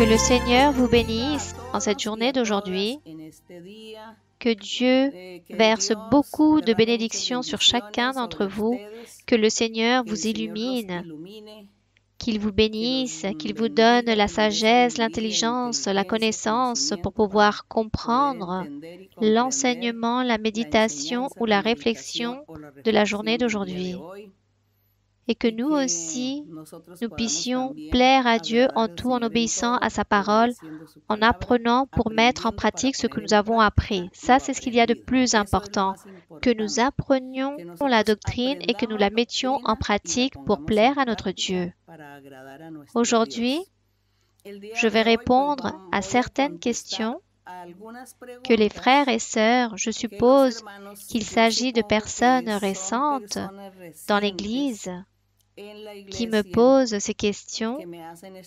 Que le Seigneur vous bénisse en cette journée d'aujourd'hui. Que Dieu verse beaucoup de bénédictions sur chacun d'entre vous. Que le Seigneur vous illumine. Qu'il vous bénisse, qu'il vous donne la sagesse, l'intelligence, la connaissance pour pouvoir comprendre l'enseignement, la méditation ou la réflexion de la journée d'aujourd'hui. Et que nous aussi, nous puissions plaire à Dieu en tout, en obéissant à sa parole, en apprenant pour mettre en pratique ce que nous avons appris. Ça, c'est ce qu'il y a de plus important, que nous apprenions la doctrine et que nous la mettions en pratique pour plaire à notre Dieu. Aujourd'hui, je vais répondre à certaines questions que les frères et sœurs, je suppose qu'il s'agit de personnes récentes dans l'Église, qui me posent ces questions,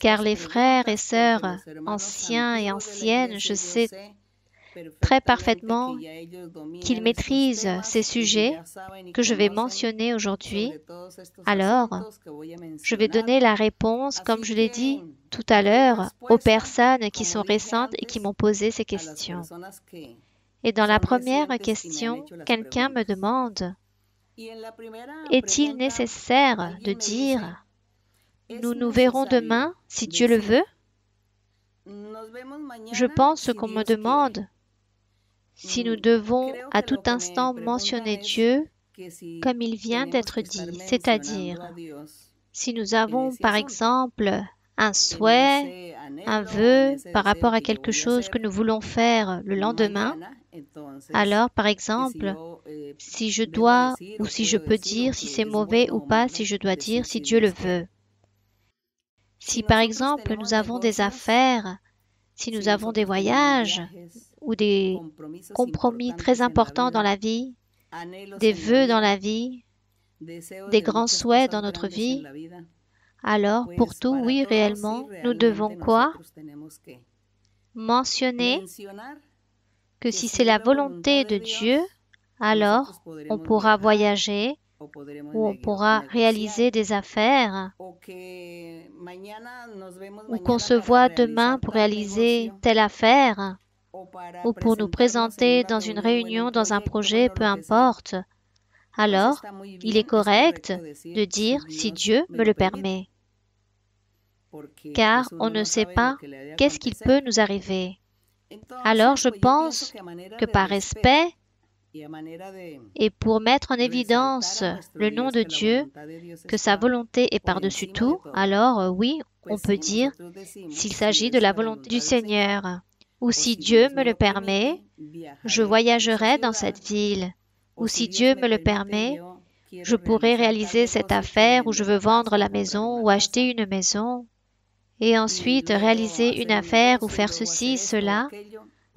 car les frères et sœurs anciens et anciennes, je sais très parfaitement qu'ils maîtrisent ces sujets que je vais mentionner aujourd'hui. Alors, je vais donner la réponse, comme je l'ai dit tout à l'heure, aux personnes qui sont récentes et qui m'ont posé ces questions. Et dans la première question, quelqu'un me demande: est-il nécessaire de dire « Nous nous verrons demain, si Dieu le veut » Je pense qu'on me demande si nous devons à tout instant mentionner Dieu comme il vient d'être dit, c'est-à-dire si nous avons par exemple un souhait, un vœu par rapport à quelque chose que nous voulons faire le lendemain. Alors, par exemple, si je dois ou si je peux dire si c'est mauvais ou pas, si je dois dire si Dieu le veut. Si par exemple nous avons des affaires, si nous avons des voyages ou des compromis très importants dans la vie, des vœux dans la vie, des grands souhaits dans notre vie, alors pour tout, oui, réellement, nous devons quoi? Mentionner que si c'est la volonté de Dieu, alors on pourra voyager ou on pourra réaliser des affaires ou qu'on se voit demain pour réaliser telle affaire ou pour nous présenter dans une réunion, dans un projet, peu importe. Alors, il est correct de dire si Dieu me le permet. Car on ne sait pas qu'est-ce qu'il peut nous arriver. Alors je pense que par respect et pour mettre en évidence le nom de Dieu, que sa volonté est par-dessus tout, alors oui, on peut dire s'il s'agit de la volonté du Seigneur. Ou si Dieu me le permet, je voyagerai dans cette ville. Ou si Dieu me le permet, je pourrai réaliser cette affaire où je veux vendre la maison ou acheter une maison. Et ensuite réaliser une affaire ou faire ceci, cela,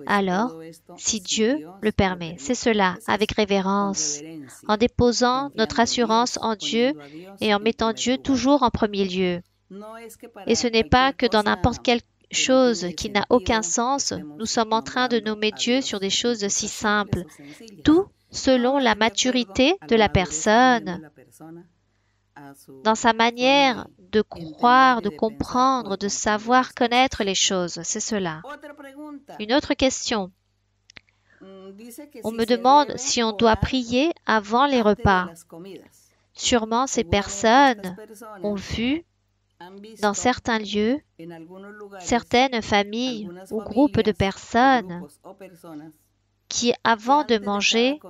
alors, si Dieu le permet, c'est cela, avec révérence, en déposant notre assurance en Dieu et en mettant Dieu toujours en premier lieu. Et ce n'est pas que dans n'importe quelle chose qui n'a aucun sens, nous sommes en train de nommer Dieu sur des choses si simples. Tout selon la maturité de la personne, dans sa manière de croire, de comprendre, de savoir connaître les choses. C'est cela. Une autre question. On me demande si on doit prier avant les repas. Sûrement ces personnes ont vu dans certains lieux, certaines familles ou groupes de personnes qui, avant de manger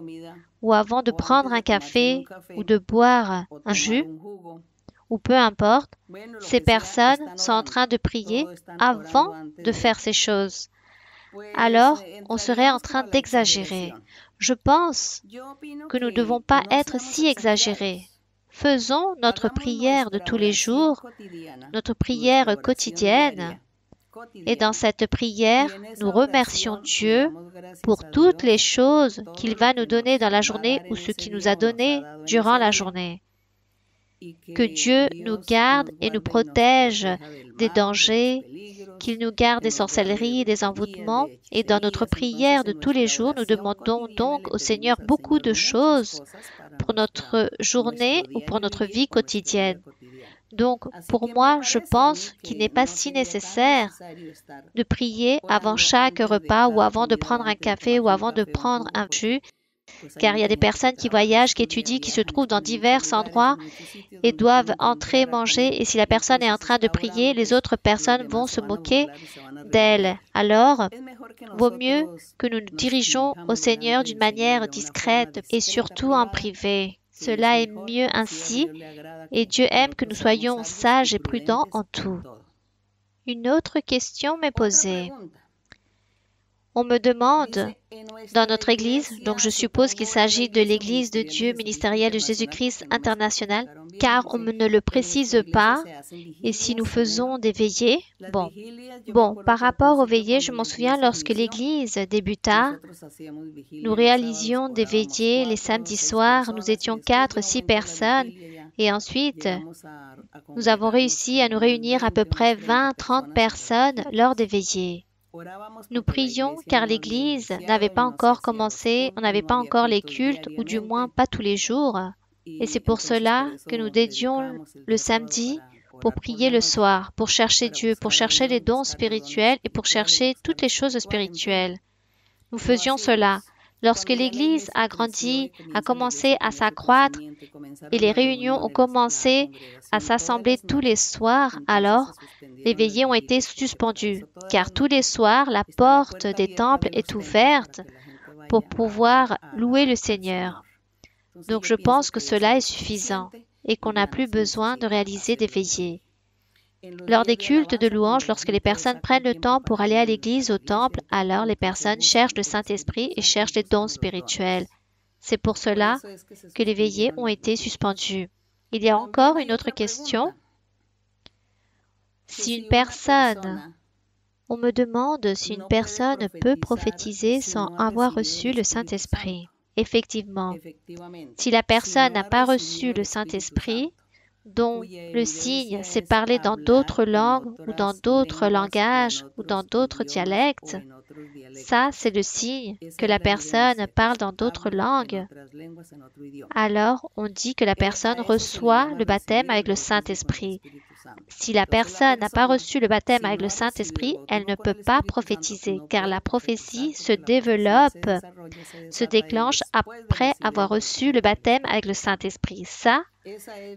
ou avant de prendre un café ou de boire un jus, ou peu importe, ces personnes sont en train de prier avant de faire ces choses. Alors, on serait en train d'exagérer. Je pense que nous ne devons pas être si exagérés. Faisons notre prière de tous les jours, notre prière quotidienne, et dans cette prière, nous remercions Dieu pour toutes les choses qu'il va nous donner dans la journée ou ce qu'il nous a donné durant la journée. Que Dieu nous garde et nous protège des dangers, qu'il nous garde des sorcelleries, des envoûtements. Et dans notre prière de tous les jours, nous demandons donc au Seigneur beaucoup de choses pour notre journée ou pour notre vie quotidienne. Donc, pour moi, je pense qu'il n'est pas si nécessaire de prier avant chaque repas ou avant de prendre un café ou avant de prendre un jus, car il y a des personnes qui voyagent, qui étudient, qui se trouvent dans divers endroits et doivent entrer, manger, et si la personne est en train de prier, les autres personnes vont se moquer d'elle. Alors, vaut mieux que nous nous dirigeons au Seigneur d'une manière discrète et surtout en privé. Cela est mieux ainsi, et Dieu aime que nous soyons sages et prudents en tout. Une autre question m'est posée. On me demande, dans notre Église, donc je suppose qu'il s'agit de l'Église de Dieu ministérielle de Jésus-Christ international, car on ne le précise pas, et si nous faisons des veillées, par rapport aux veillées, je m'en souviens lorsque l'Église débuta, nous réalisions des veillées les samedis soirs, nous étions 4-6 personnes, et ensuite, nous avons réussi à nous réunir à peu près 20-30 personnes lors des veillées. Nous prions car l'Église n'avait pas encore commencé, on n'avait pas encore les cultes, ou du moins pas tous les jours. Et c'est pour cela que nous dédions le samedi pour prier le soir, pour chercher Dieu, pour chercher les dons spirituels et pour chercher toutes les choses spirituelles. Nous faisions cela. Lorsque l'Église a grandi, a commencé à s'accroître et les réunions ont commencé à s'assembler tous les soirs, alors les veillées ont été suspendues, car tous les soirs, la porte des temples est ouverte pour pouvoir louer le Seigneur. Donc je pense que cela est suffisant et qu'on n'a plus besoin de réaliser des veillées. Lors des cultes de louange, lorsque les personnes prennent le temps pour aller à l'église, au temple, alors les personnes cherchent le Saint-Esprit et cherchent les dons spirituels. C'est pour cela que les veillées ont été suspendues. Il y a encore une autre question. On me demande si une personne peut prophétiser sans avoir reçu le Saint-Esprit. Effectivement, si la personne n'a pas reçu le Saint-Esprit, dont le signe c'est parler dans d'autres langues ou dans d'autres langages ou dans d'autres dialectes, ça c'est le signe que la personne parle dans d'autres langues. Alors on dit que la personne reçoit le baptême avec le Saint-Esprit. Si la personne n'a pas reçu le baptême avec le Saint-Esprit, elle ne peut pas prophétiser, car la prophétie se développe, se déclenche après avoir reçu le baptême avec le Saint-Esprit. Ça,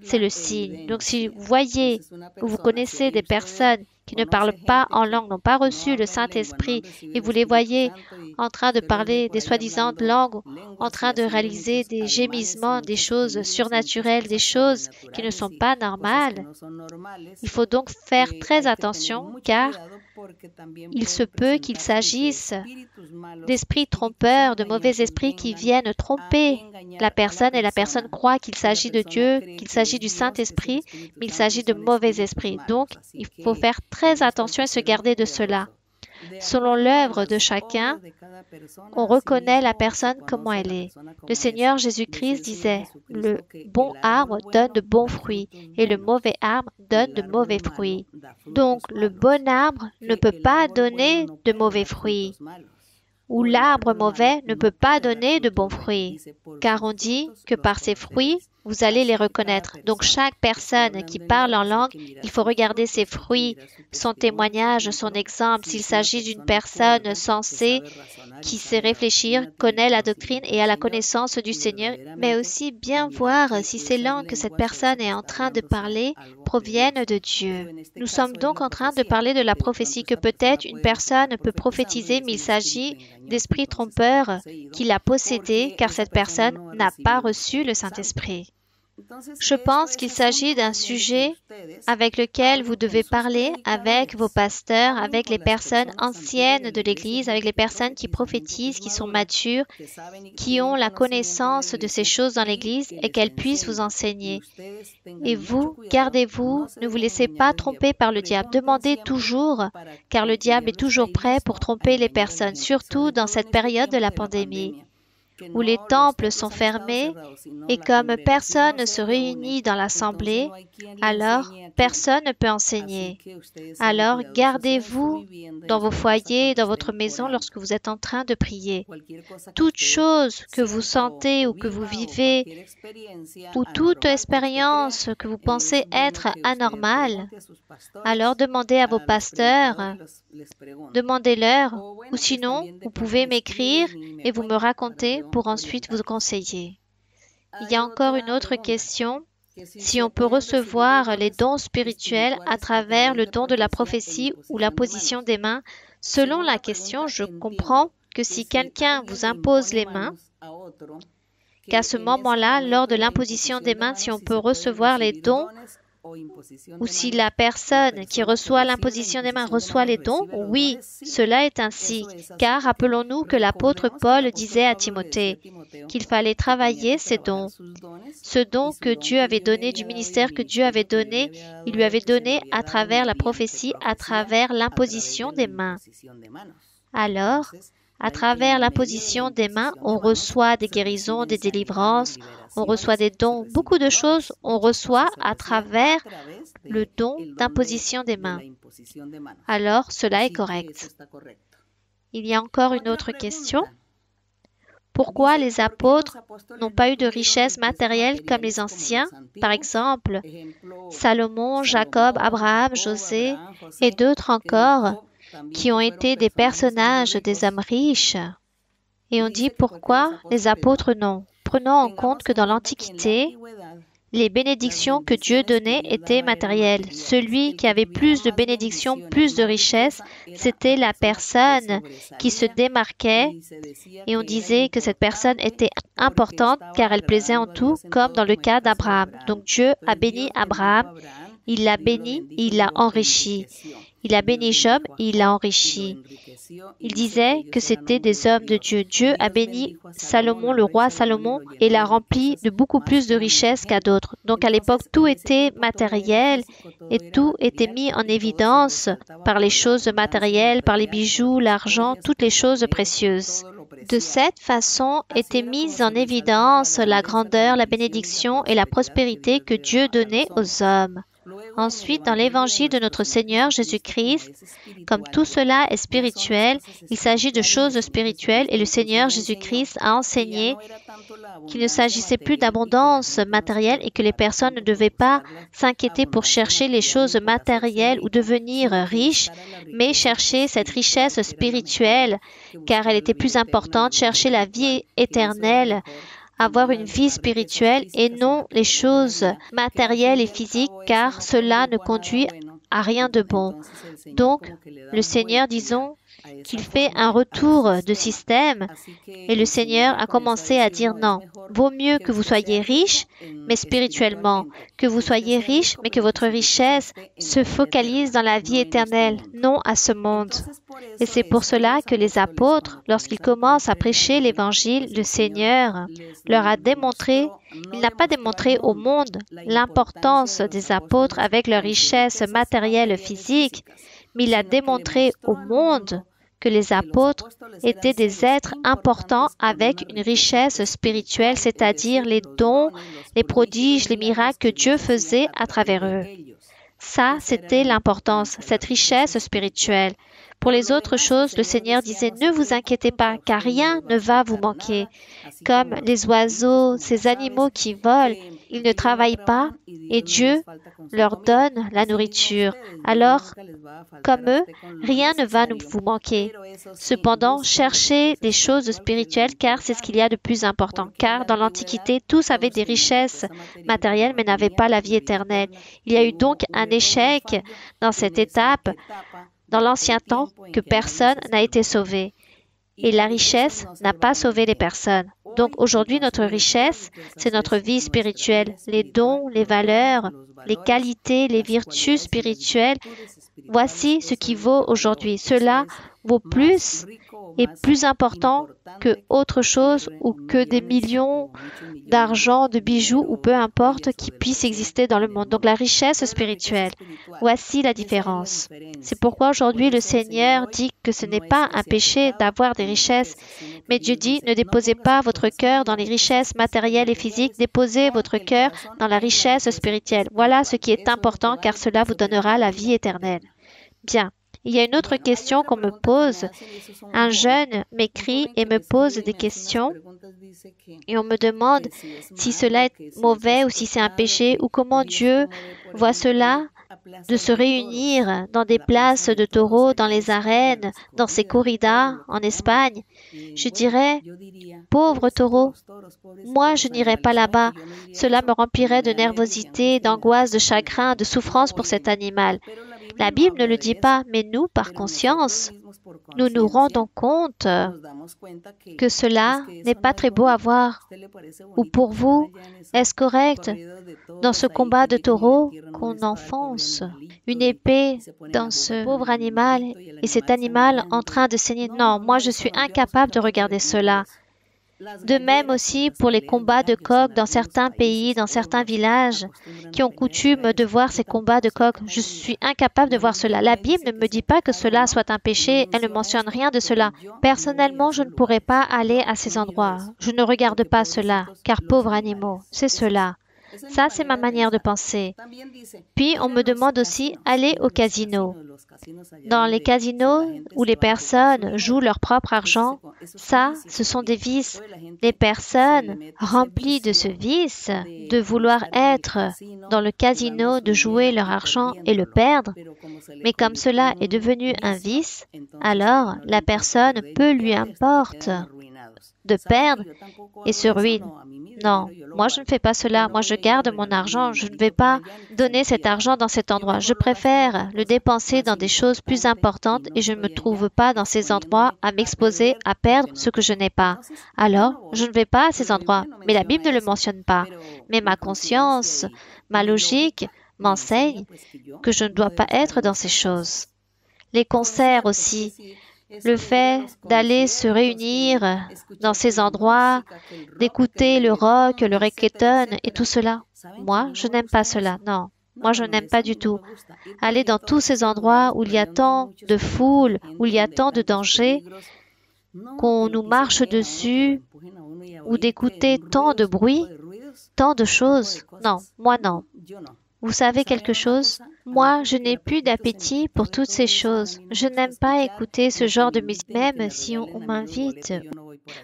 c'est le signe. Donc si vous voyez ou vous connaissez des personnes qui ne parlent pas en langue, n'ont pas reçu le Saint-Esprit, et vous les voyez en train de parler des soi-disant langues, en train de réaliser des gémissements, des choses surnaturelles, des choses qui ne sont pas normales, il faut donc faire très attention car il se peut qu'il s'agisse d'esprits trompeurs, de mauvais esprits qui viennent tromper la personne et la personne croit qu'il s'agit de Dieu, qu'il s'agit du Saint-Esprit, mais il s'agit de mauvais esprits. Donc, il faut faire très attention et se garder de cela. Selon l'œuvre de chacun, on reconnaît la personne comment elle est. Le Seigneur Jésus-Christ disait, « Le bon arbre donne de bons fruits et le mauvais arbre donne de mauvais fruits. » Donc, le bon arbre ne peut pas donner de mauvais fruits, ou l'arbre mauvais ne peut pas donner de bons fruits, car on dit que par ses fruits, vous allez les reconnaître. Donc chaque personne qui parle en langue, il faut regarder ses fruits, son témoignage, son exemple. S'il s'agit d'une personne sensée qui sait réfléchir, connaît la doctrine et a la connaissance du Seigneur, mais aussi bien voir si ces langues que cette personne est en train de parler proviennent de Dieu. Nous sommes donc en train de parler de la prophétie que peut-être une personne peut prophétiser, mais il s'agit d'esprit trompeur qui l'a possédé car cette personne n'a pas reçu le Saint-Esprit. Je pense qu'il s'agit d'un sujet avec lequel vous devez parler avec vos pasteurs, avec les personnes anciennes de l'Église, avec les personnes qui prophétisent, qui sont matures, qui ont la connaissance de ces choses dans l'Église et qu'elles puissent vous enseigner. Et vous, gardez-vous, ne vous laissez pas tromper par le diable. Demandez toujours, car le diable est toujours prêt pour tromper les personnes, surtout dans cette période de la pandémie. où les temples sont fermés et comme personne ne se réunit dans l'assemblée, alors personne ne peut enseigner. Alors gardez-vous dans vos foyers, dans votre maison lorsque vous êtes en train de prier. Toute chose que vous sentez ou que vous vivez ou toute expérience que vous pensez être anormale, alors demandez à vos pasteurs, demandez-leur, ou sinon vous pouvez m'écrire et vous me raconter pour ensuite vous conseiller. Il y a encore une autre question. Si on peut recevoir les dons spirituels à travers le don de la prophétie ou la position des mains, selon la question, je comprends que si quelqu'un vous impose les mains, qu'à ce moment-là, lors de l'imposition des mains, si on peut recevoir les dons, ou si la personne qui reçoit l'imposition des mains reçoit les dons, oui, cela est ainsi. Car rappelons-nous que l'apôtre Paul disait à Timothée qu'il fallait travailler ses dons. Ce don que Dieu avait donné, du ministère que Dieu avait donné, il lui avait donné à travers la prophétie, à travers l'imposition des mains. Alors, à travers l'imposition des mains, on reçoit des guérisons, des délivrances, on reçoit des dons, beaucoup de choses on reçoit à travers le don d'imposition des mains. Alors, cela est correct. Il y a encore une autre question. Pourquoi les apôtres n'ont pas eu de richesse matérielle comme les anciens, par exemple Salomon, Jacob, Abraham, José et d'autres encore, qui ont été des personnages des hommes riches. Et on dit pourquoi les apôtres non. Prenons en compte que dans l'Antiquité, les bénédictions que Dieu donnait étaient matérielles. Celui qui avait plus de bénédictions, plus de richesses, c'était la personne qui se démarquait et on disait que cette personne était importante car elle plaisait en tout, comme dans le cas d'Abraham. Donc Dieu a béni Abraham, il l'a béni, il l'a enrichi. Il a béni Job et il l'a enrichi. Il disait que c'était des hommes de Dieu. Dieu a béni Salomon, le roi Salomon, et l'a rempli de beaucoup plus de richesses qu'à d'autres. Donc à l'époque, tout était matériel et tout était mis en évidence par les choses matérielles, par les bijoux, l'argent, toutes les choses précieuses. De cette façon était mise en évidence la grandeur, la bénédiction et la prospérité que Dieu donnait aux hommes. Ensuite, dans l'évangile de notre Seigneur Jésus-Christ, comme tout cela est spirituel, il s'agit de choses spirituelles et le Seigneur Jésus-Christ a enseigné qu'il ne s'agissait plus d'abondance matérielle et que les personnes ne devaient pas s'inquiéter pour chercher les choses matérielles ou devenir riches, mais chercher cette richesse spirituelle, car elle était plus importante, chercher la vie éternelle, avoir une vie spirituelle et non les choses matérielles et physiques, car cela ne conduit à rien de bon. Donc, le Seigneur, disons, qu'il fait un retour de système et le Seigneur a commencé à dire non, vaut mieux que vous soyez riches, mais spirituellement, que vous soyez riches, mais que votre richesse se focalise dans la vie éternelle, non à ce monde. Et c'est pour cela que les apôtres, lorsqu'ils commencent à prêcher l'Évangile, le Seigneur leur a démontré, il n'a pas démontré au monde l'importance des apôtres avec leur richesse matérielle physique, mais il a démontré au monde que les apôtres étaient des êtres importants avec une richesse spirituelle, c'est-à-dire les dons, les prodiges, les miracles que Dieu faisait à travers eux. Ça, c'était l'importance, cette richesse spirituelle. Pour les autres choses, le Seigneur disait, ne vous inquiétez pas, car rien ne va vous manquer. Comme les oiseaux, ces animaux qui volent, ils ne travaillent pas et Dieu leur donne la nourriture. Alors, comme eux, rien ne va vous manquer. Cependant, cherchez des choses spirituelles car c'est ce qu'il y a de plus important. Car dans l'Antiquité, tous avaient des richesses matérielles mais n'avaient pas la vie éternelle. Il y a eu donc un échec dans cette étape dans l'ancien temps que personne n'a été sauvé. Et la richesse n'a pas sauvé les personnes. Donc aujourd'hui, notre richesse, c'est notre vie spirituelle, les dons, les valeurs, les qualités, les vertus spirituelles. Voici ce qui vaut aujourd'hui. Cela vaut plus est plus important que autre chose ou que des millions d'argent, de bijoux ou peu importe qui puisse exister dans le monde. Donc la richesse spirituelle, voici la différence. C'est pourquoi aujourd'hui le Seigneur dit que ce n'est pas un péché d'avoir des richesses, mais Dieu dit ne déposez pas votre cœur dans les richesses matérielles et physiques, déposez votre cœur dans la richesse spirituelle. Voilà ce qui est important car cela vous donnera la vie éternelle. Bien. Il y a une autre question qu'on me pose. Un jeune m'écrit et me pose des questions et on me demande si cela est mauvais ou si c'est un péché ou comment Dieu voit cela de se réunir dans des places de taureaux, dans les arènes, dans ces corridas en Espagne. Je dirais, pauvre taureau, moi je n'irai pas là-bas. Cela me remplirait de nervosité, d'angoisse, de chagrin, de souffrance pour cet animal. La Bible ne le dit pas, mais nous, par conscience, nous nous rendons compte que cela n'est pas très beau à voir. Ou pour vous, est-ce correct dans ce combat de taureau qu'on enfonce une épée dans ce pauvre animal et cet animal en train de saigner? Non, moi je suis incapable de regarder cela. De même aussi pour les combats de coqs dans certains pays, dans certains villages, qui ont coutume de voir ces combats de coqs. Je suis incapable de voir cela. La Bible ne me dit pas que cela soit un péché, elle ne mentionne rien de cela. Personnellement, je ne pourrais pas aller à ces endroits. Je ne regarde pas cela, car pauvres animaux, c'est cela. Ça, c'est ma manière de penser. Puis, on me demande aussi, aller au casino. Dans les casinos où les personnes jouent leur propre argent, ça, ce sont des vices. Les personnes remplies de ce vice, de vouloir être dans le casino, de jouer leur argent et le perdre, mais comme cela est devenu un vice, alors la personne peu lui importe de perdre et se ruine. Non, moi je ne fais pas cela. Moi je garde mon argent. Je ne vais pas donner cet argent dans cet endroit. Je préfère le dépenser dans des choses plus importantes et je ne me trouve pas dans ces endroits à m'exposer à perdre ce que je n'ai pas. Alors, je ne vais pas à ces endroits. Mais la Bible ne le mentionne pas. Mais ma conscience, ma logique m'enseigne que je ne dois pas être dans ces choses. Les concerts aussi. Le fait d'aller se réunir dans ces endroits, d'écouter le rock, le reggaeton et tout cela. Moi, je n'aime pas cela, non. Moi, je n'aime pas du tout. Aller dans tous ces endroits où il y a tant de foule, où il y a tant de dangers, qu'on nous marche dessus, ou d'écouter tant de bruit, tant de choses. Non, moi non. Vous savez quelque chose? Moi, je n'ai plus d'appétit pour toutes ces choses. Je n'aime pas écouter ce genre de musique, même si on m'invite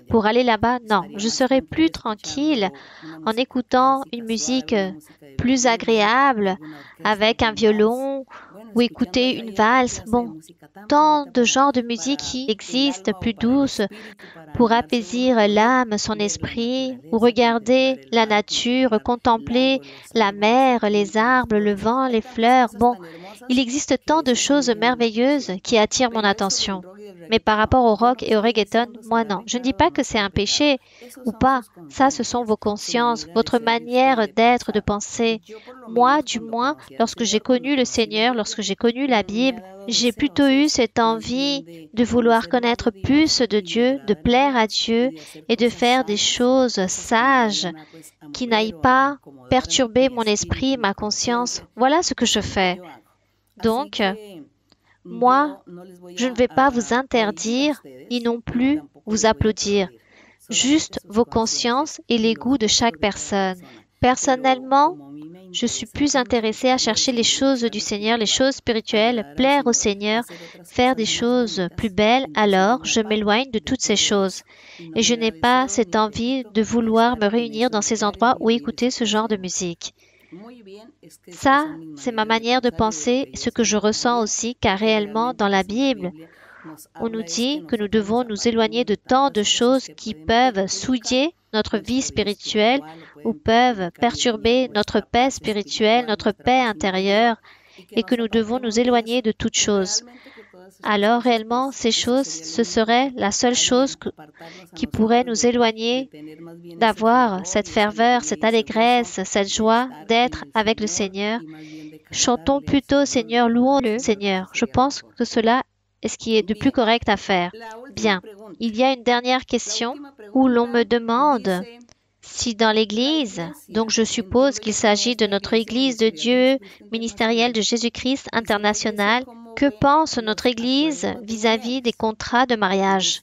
pour aller là-bas. Non, je serai plus tranquille en écoutant une musique plus agréable avec un violon ou écouter une valse. Bon, tant de genres de musique qui existent plus douces pour apaiser l'âme, son esprit, ou regarder la nature, contempler la mer, les arbres, le vent, les fleurs. Bon, il existe tant de choses merveilleuses qui attirent mon attention. Mais par rapport au rock et au reggaeton, moi non. Je ne dis pas que c'est un péché ou pas. Ça, ce sont vos consciences, votre manière d'être, de penser. Moi, du moins, lorsque j'ai connu le Seigneur, lorsque j'ai connu la Bible, j'ai plutôt eu cette envie de vouloir connaître plus de Dieu, de plaire à Dieu et de faire des choses sages qui n'aillent pas perturber mon esprit, ma conscience. Voilà ce que je fais. Donc, moi, je ne vais pas vous interdire ni non plus vous applaudir. Juste vos consciences et les goûts de chaque personne. Personnellement, je suis plus intéressée à chercher les choses du Seigneur, les choses spirituelles, plaire au Seigneur, faire des choses plus belles, alors je m'éloigne de toutes ces choses. Et je n'ai pas cette envie de vouloir me réunir dans ces endroits ou écouter ce genre de musique. Ça, c'est ma manière de penser, ce que je ressens aussi, car réellement, dans la Bible, on nous dit que nous devons nous éloigner de tant de choses qui peuvent souiller notre vie spirituelle ou peuvent perturber notre paix spirituelle, notre paix intérieure, et que nous devons nous éloigner de toutes choses. Alors réellement, ces choses, ce serait la seule chose qui pourrait nous éloigner d'avoir cette ferveur, cette allégresse, cette joie d'être avec le Seigneur. Chantons plutôt Seigneur, louons le Seigneur. Je pense que cela est ce qui est de plus correct à faire. Bien. il y a une dernière question où l'on me demande si dans l'Église, donc je suppose qu'il s'agit de notre Église de Dieu ministérielle de Jésus-Christ internationale, que pense notre Église vis-à-vis des contrats de mariage?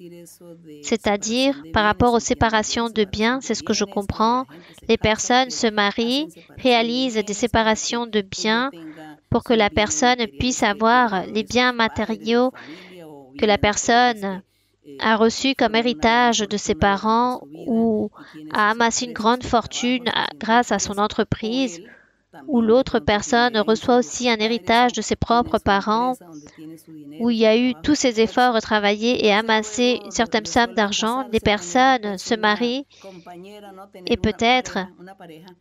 C'est-à-dire, par rapport aux séparations de biens, c'est ce que je comprends, les personnes se marient, réalisent des séparations de biens pour que la personne puisse avoir les biens matériaux que la personne a reçu comme héritage de ses parents ou a amassé une grande fortune grâce à son entreprise, ou l'autre personne reçoit aussi un héritage de ses propres parents, où il y a eu tous ces efforts travaillés et amassé une certaine somme d'argent, les personnes se marient et peut-être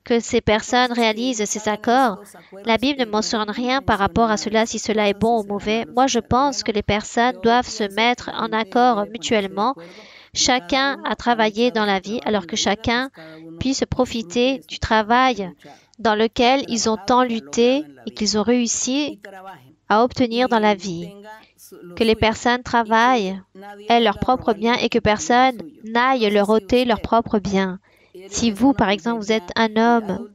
que ces personnes réalisent ces accords. La Bible ne mentionne rien par rapport à cela, si cela est bon ou mauvais. Moi, je pense que les personnes doivent se mettre en accord mutuellement. Chacun a travaillé dans la vie, alors que chacun puisse profiter du travail dans lequel ils ont tant lutté et qu'ils ont réussi à obtenir dans la vie. Que les personnes travaillent, aient leurs propres biens et que personne n'aille leur ôter leurs propres biens. Si vous, par exemple, vous êtes un homme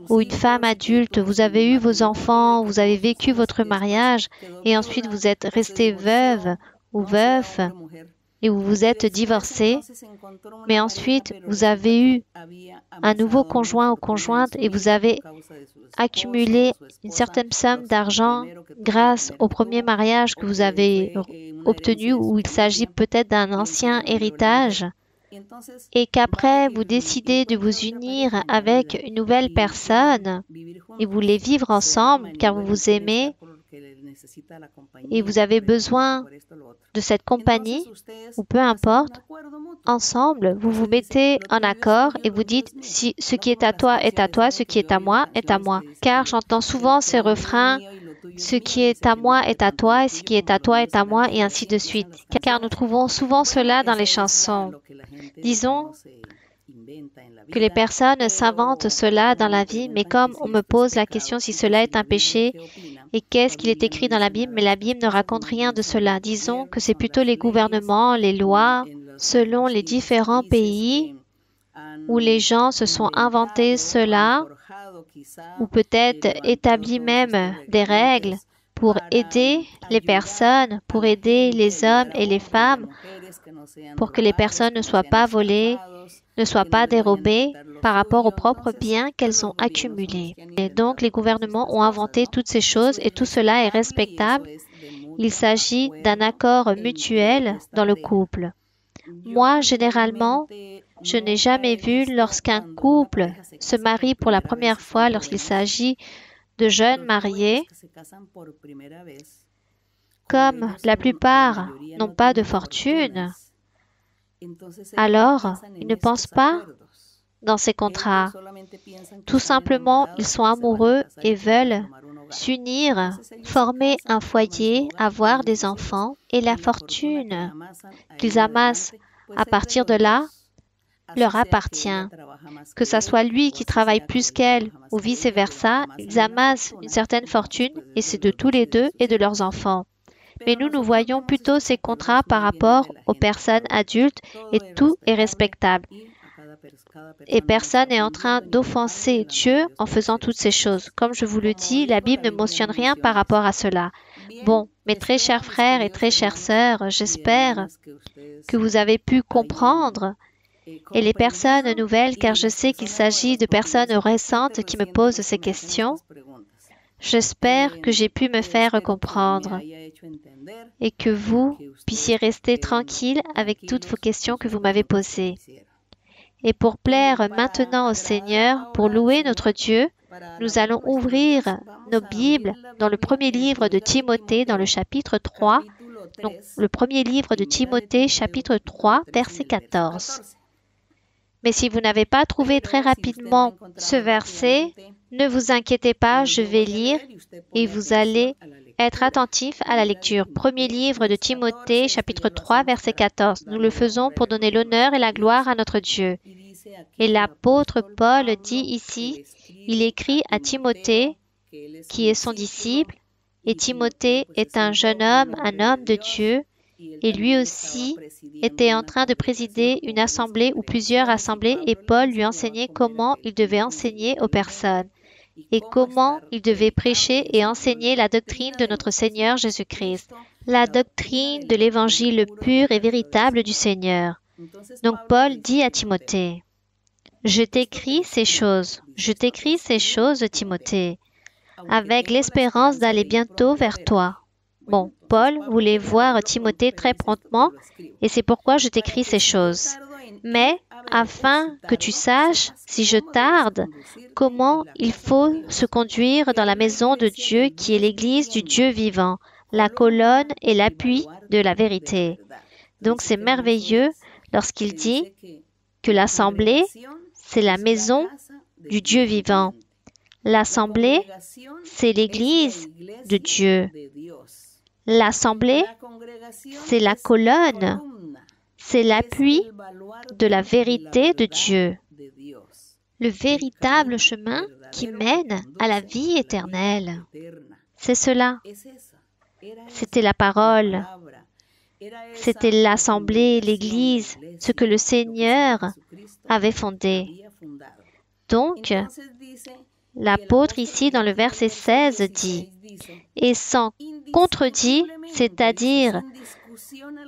ou une femme adulte, vous avez eu vos enfants, vous avez vécu votre mariage et ensuite vous êtes resté veuve ou veuf et vous vous êtes divorcé, mais ensuite vous avez eu un nouveau conjoint ou conjointe et vous avez accumulé une certaine somme d'argent grâce au premier mariage que vous avez obtenu, où il s'agit peut-être d'un ancien héritage, et qu'après vous décidez de vous unir avec une nouvelle personne et vous voulez vivre ensemble car vous vous aimez et vous avez besoin de cette compagnie, ou peu importe, ensemble, vous vous mettez en accord et vous dites si ce qui est à toi est à toi, ce qui est à moi est à moi. Car j'entends souvent ces refrains, ce qui est à moi est à toi et ce qui est à toi est à moi et ainsi de suite. Car nous trouvons souvent cela dans les chansons. Disons que les personnes s'inventent cela dans la vie, mais comme on me pose la question si cela est un péché et qu'est-ce qu'il est écrit dans la Bible, mais la Bible ne raconte rien de cela. Disons que c'est plutôt les gouvernements, les lois, selon les différents pays où les gens se sont inventés cela, ou peut-être établi même des règles pour aider les personnes, pour aider les hommes et les femmes, pour que les personnes ne soient pas volées, ne soient pas dérobées par rapport aux propres biens qu'elles ont accumulés. Et donc, les gouvernements ont inventé toutes ces choses et tout cela est respectable. Il s'agit d'un accord mutuel dans le couple. Moi, généralement, je n'ai jamais vu lorsqu'un couple se marie pour la première fois, lorsqu'il s'agit de jeunes mariés, comme la plupart n'ont pas de fortune, alors ils ne pensent pas dans ces contrats. Tout simplement, ils sont amoureux et veulent s'unir, former un foyer, avoir des enfants et la fortune qu'ils amassent à partir de là leur appartient. Que ce soit lui qui travaille plus qu'elle ou vice-versa, ils amassent une certaine fortune et c'est de tous les deux et de leurs enfants. Mais nous voyons plutôt ces contrats par rapport aux personnes adultes et tout est respectable. Et personne n'est en train d'offenser Dieu en faisant toutes ces choses. Comme je vous le dis, la Bible ne mentionne rien par rapport à cela. Bon, mes très chers frères et très chères sœurs, j'espère que vous avez pu comprendre et les personnes nouvelles, car je sais qu'il s'agit de personnes récentes qui me posent ces questions. J'espère que j'ai pu me faire comprendre et que vous puissiez rester tranquille avec toutes vos questions que vous m'avez posées. Et pour plaire maintenant au Seigneur, pour louer notre Dieu, nous allons ouvrir nos Bibles dans le premier livre de Timothée, dans le chapitre 3. Donc, le premier livre de Timothée, chapitre 3, verset 14. Mais si vous n'avez pas trouvé très rapidement ce verset, ne vous inquiétez pas, je vais lire et vous allez être attentif à la lecture. Premier livre de Timothée, chapitre 3, verset 14. Nous le faisons pour donner l'honneur et la gloire à notre Dieu. Et l'apôtre Paul dit ici, il écrit à Timothée, qui est son disciple, et Timothée est un jeune homme, un homme de Dieu, et lui aussi était en train de présider une assemblée ou plusieurs assemblées, et Paul lui enseignait comment il devait enseigner aux personnes et comment il devait prêcher et enseigner la doctrine de notre Seigneur Jésus-Christ, la doctrine de l'évangile pur et véritable du Seigneur. Donc Paul dit à Timothée, « Je t'écris ces choses, Timothée, avec l'espérance d'aller bientôt vers toi. » Bon, Paul voulait voir Timothée très promptement, et c'est pourquoi je t'écris ces choses. Mais, afin que tu saches, si je tarde, comment il faut se conduire dans la maison de Dieu qui est l'Église du Dieu vivant, la colonne et l'appui de la vérité. Donc c'est merveilleux lorsqu'il dit que l'assemblée, c'est la maison du Dieu vivant. L'assemblée, c'est l'Église de Dieu. L'assemblée, c'est la colonne, c'est l'appui de la vérité de Dieu. Le véritable chemin qui mène à la vie éternelle. C'est cela. C'était la parole. C'était l'assemblée, l'Église, ce que le Seigneur avait fondé. Donc, l'apôtre ici dans le verset 16 dit, et sans contredit, c'est-à-dire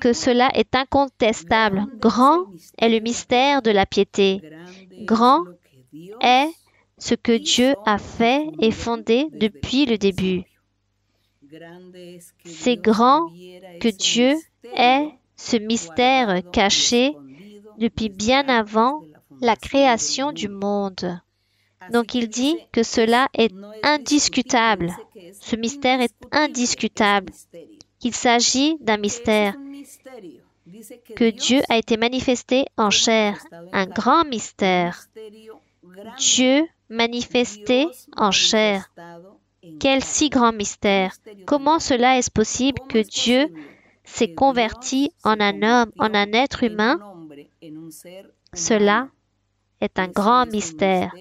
que cela est incontestable. Grand est le mystère de la piété. Grand est ce que Dieu a fait et fondé depuis le début. C'est grand que Dieu ait ce mystère caché depuis bien avant la création du monde. Donc il dit que cela est indiscutable. Ce mystère est indiscutable. Qu'il s'agit d'un mystère. Que Dieu a été manifesté en chair. Un grand mystère. Dieu manifesté en chair. Quel si grand mystère! Comment cela est-ce possible que Dieu s'est converti en un homme, en un être humain? Cela est un grand mystère,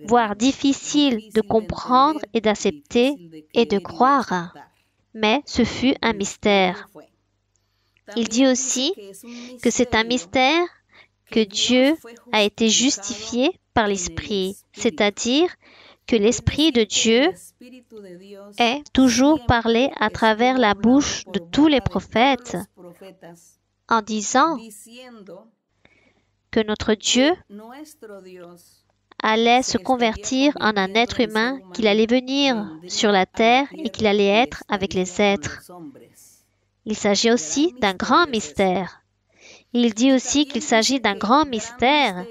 voire difficile de comprendre et d'accepter et de croire. Mais ce fut un mystère. Il dit aussi que c'est un mystère que Dieu a été justifié par l'Esprit, c'est-à-dire que l'Esprit de Dieu est toujours parlé à travers la bouche de tous les prophètes en disant que notre Dieu allait se convertir en un être humain, qu'il allait venir sur la terre et qu'il allait être avec les êtres. Il s'agit aussi d'un grand mystère. Il dit aussi qu'il s'agit d'un grand mystère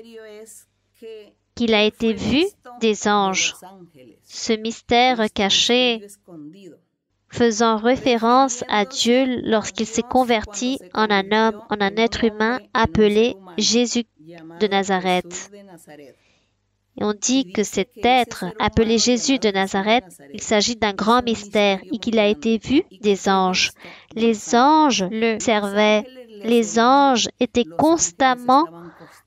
qu'il a été vu des anges. Ce mystère caché faisant référence à Dieu lorsqu'il s'est converti en un homme, en un être humain appelé Jésus de Nazareth. Et on dit que cet être appelé Jésus de Nazareth, il s'agit d'un grand mystère et qu'il a été vu des anges. Les anges le servaient. Les anges étaient constamment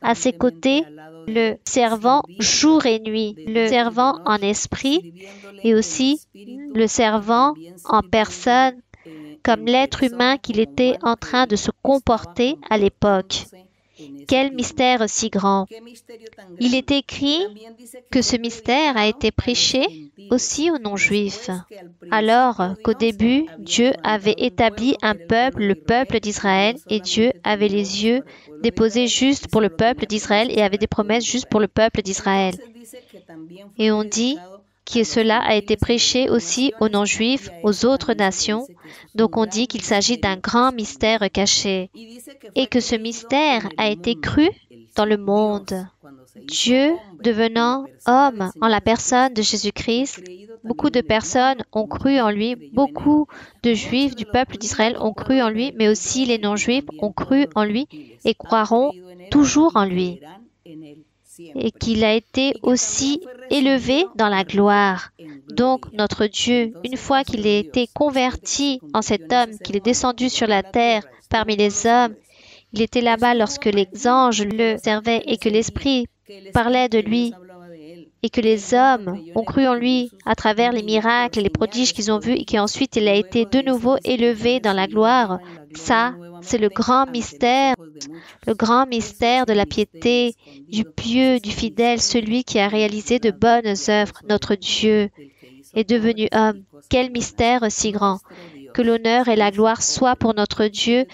à ses côtés, le servant jour et nuit, le servant en esprit et aussi le servant en personne, comme l'être humain qu'il était en train de se comporter à l'époque. Quel mystère si grand! Il est écrit que ce mystère a été prêché aussi aux non-juifs, alors qu'au début, Dieu avait établi un peuple, le peuple d'Israël, et Dieu avait les yeux déposés juste pour le peuple d'Israël et avait des promesses juste pour le peuple d'Israël. Et on dit que cela a été prêché aussi aux non-juifs, aux autres nations. Donc on dit qu'il s'agit d'un grand mystère caché et que ce mystère a été cru dans le monde. Dieu devenant homme en la personne de Jésus-Christ, beaucoup de personnes ont cru en lui, beaucoup de juifs du peuple d'Israël ont cru en lui, mais aussi les non-juifs ont cru en lui et croiront toujours en lui. Et qu'il a été aussi élevé dans la gloire. Donc, notre Dieu, une fois qu'il a été converti en cet homme, qu'il est descendu sur la terre parmi les hommes, il était là-bas lorsque les anges le servaient et que l'Esprit parlait de lui et que les hommes ont cru en lui à travers les miracles et les prodiges qu'ils ont vus et qu'ensuite il a été de nouveau élevé dans la gloire. Ça, c'est le grand mystère de la piété, du pieux, du fidèle, celui qui a réalisé de bonnes œuvres. Notre Dieu est devenu homme. Quel mystère si grand! Que l'honneur et la gloire soient pour notre Dieu.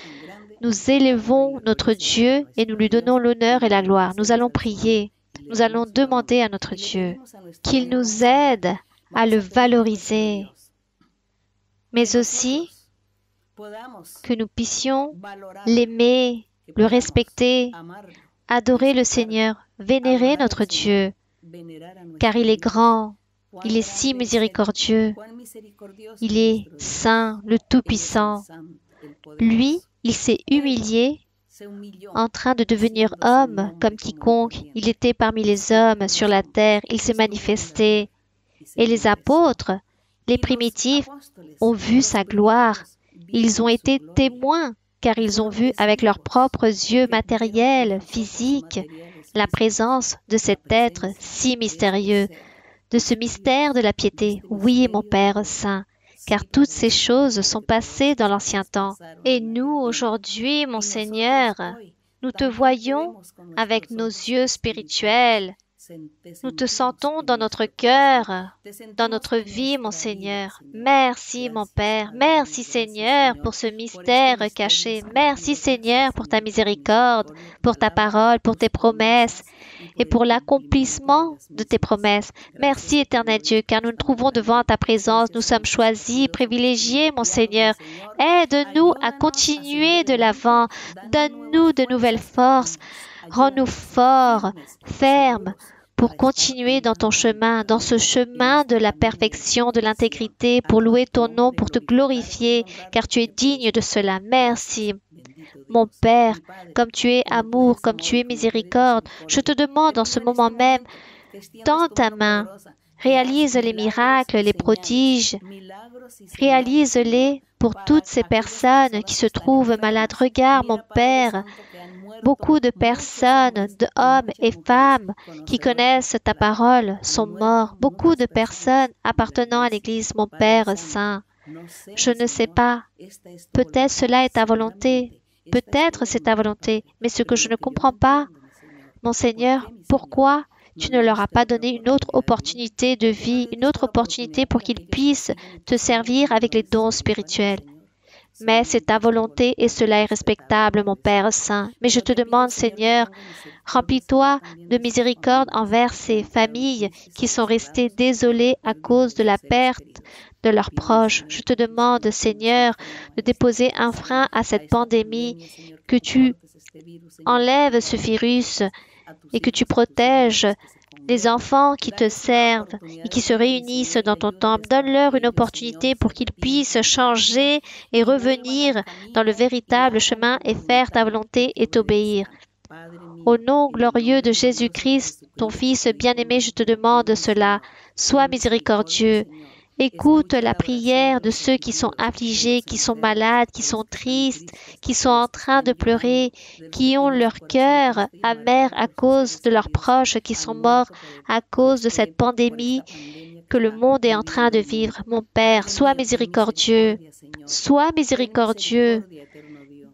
Nous élevons notre Dieu et nous lui donnons l'honneur et la gloire. Nous allons prier. Nous allons demander à notre Dieu qu'il nous aide à le valoriser, mais aussi que nous puissions l'aimer, le respecter, adorer le Seigneur, vénérer notre Dieu, car il est grand, il est si miséricordieux, il est saint, le Tout-Puissant. Lui, il s'est humilié en train de devenir homme comme quiconque. Il était parmi les hommes sur la terre, il s'est manifesté. Et les apôtres, les primitifs, ont vu sa gloire. Ils ont été témoins, car ils ont vu avec leurs propres yeux matériels, physiques, la présence de cet être si mystérieux, de ce mystère de la piété. Oui, mon Père saint, car toutes ces choses sont passées dans l'ancien temps. Et nous, aujourd'hui, mon Seigneur, nous te voyons avec nos yeux spirituels. Nous te sentons dans notre cœur, dans notre vie, mon Seigneur. Merci, mon Père. Merci, Seigneur, pour ce mystère caché. Merci, Seigneur, pour ta miséricorde, pour ta parole, pour tes promesses et pour l'accomplissement de tes promesses. Merci, éternel Dieu, car nous nous trouvons devant ta présence. Nous sommes choisis, privilégiés, mon Seigneur. Aide-nous à continuer de l'avant. Donne-nous de nouvelles forces. Rends-nous forts, fermes, pour continuer dans ton chemin, dans ce chemin de la perfection, de l'intégrité, pour louer ton nom, pour te glorifier, car tu es digne de cela. Merci. Mon Père, comme tu es amour, comme tu es miséricorde, je te demande en ce moment même, tends ta main, réalise les miracles, les prodiges, réalise-les pour toutes ces personnes qui se trouvent malades. Regarde, mon Père, beaucoup de personnes, d'hommes et femmes qui connaissent ta parole sont morts. Beaucoup de personnes appartenant à l'Église, mon Père saint. Je ne sais pas. Peut-être cela est ta volonté. Peut-être c'est ta volonté. Mais ce que je ne comprends pas, mon Seigneur, pourquoi tu ne leur as pas donné une autre opportunité de vie, une autre opportunité pour qu'ils puissent te servir avec les dons spirituels? Mais c'est ta volonté et cela est respectable, mon Père saint. Mais je te demande, Seigneur, remplis-toi de miséricorde envers ces familles qui sont restées désolées à cause de la perte de leurs proches. Je te demande, Seigneur, de déposer un frein à cette pandémie, que tu enlèves ce virus et que tu protèges les enfants qui te servent et qui se réunissent dans ton temple. Donne-leur une opportunité pour qu'ils puissent changer et revenir dans le véritable chemin et faire ta volonté et t'obéir. Au nom glorieux de Jésus-Christ, ton Fils bien-aimé, je te demande cela. Sois miséricordieux. Écoute la prière de ceux qui sont affligés, qui sont malades, qui sont tristes, qui sont en train de pleurer, qui ont leur cœur amer à cause de leurs proches qui sont morts à cause de cette pandémie que le monde est en train de vivre. Mon Père, sois miséricordieux. Sois miséricordieux.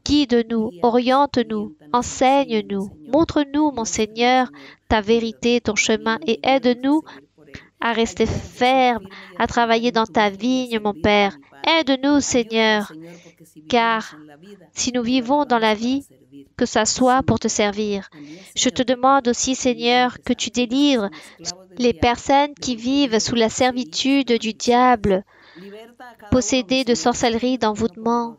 Guide-nous, oriente-nous, enseigne-nous. Montre-nous, mon Seigneur, ta vérité, ton chemin et aide-nous à rester ferme, à travailler dans ta vigne, mon Père. Aide-nous, Seigneur, car si nous vivons dans la vie, que ça soit pour te servir. Je te demande aussi, Seigneur, que tu délivres les personnes qui vivent sous la servitude du diable, possédées de sorcellerie, d'envoûtement.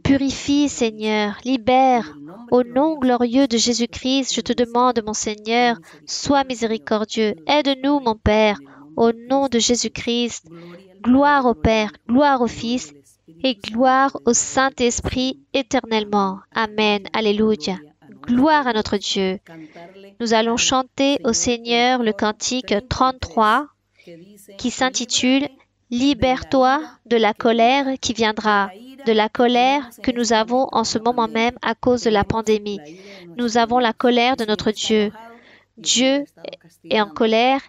Purifie, Seigneur, libère. Au nom glorieux de Jésus-Christ, je te demande, mon Seigneur, sois miséricordieux. Aide-nous, mon Père, au nom de Jésus-Christ. Gloire au Père, gloire au Fils et gloire au Saint-Esprit éternellement. Amen. Alléluia. Gloire à notre Dieu. Nous allons chanter au Seigneur le cantique 33 qui s'intitule « Libère-toi de la colère qui viendra ». De la colère que nous avons en ce moment même à cause de la pandémie. Nous avons la colère de notre Dieu. Dieu est en colère,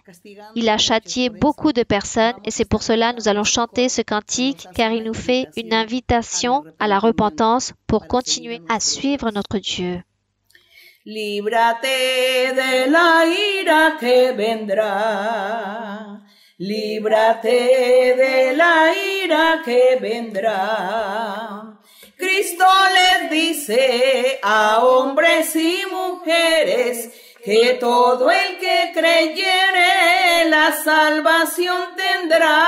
il a châtié beaucoup de personnes et c'est pour cela que nous allons chanter ce cantique car il nous fait une invitation à la repentance pour continuer à suivre notre Dieu. Líbrate de la ira que vendrá, líbrate de la ira que vendrá. Cristo les dice a hombres y mujeres que todo el que creyere la salvación tendrá.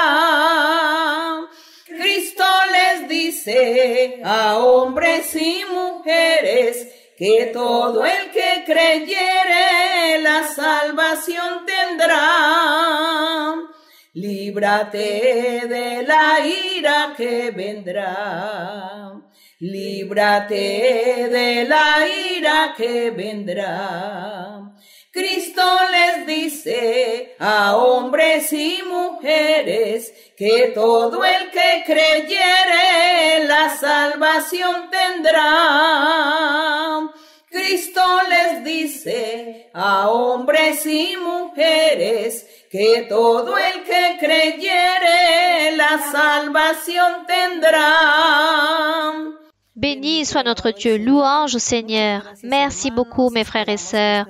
Cristo les dice a hombres y mujeres que todo el que creyere la salvación tendrá. Líbrate de la ira que vendrá. Líbrate de la ira que vendrá. Cristo les dice a hombres y mujeres que todo el que creyere la salvación tendrá. Cristo les dice a hombres y mujeres que todo el que creyere la salvación tendrá. Béni soit notre Dieu, louange au Seigneur. Merci beaucoup mes frères et sœurs.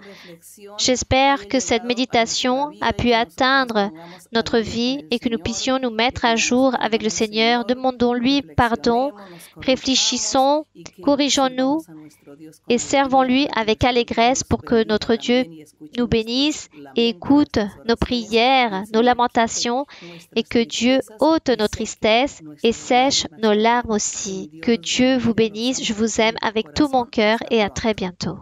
J'espère que cette méditation a pu atteindre notre vie et que nous puissions nous mettre à jour avec le Seigneur. Demandons-lui pardon, réfléchissons, corrigeons-nous et servons-lui avec allégresse pour que notre Dieu nous bénisse et écoute nos prières, nos lamentations et que Dieu ôte nos tristesses et sèche nos larmes aussi. Que Dieu vous bénisse, je vous aime avec tout mon cœur et à très bientôt.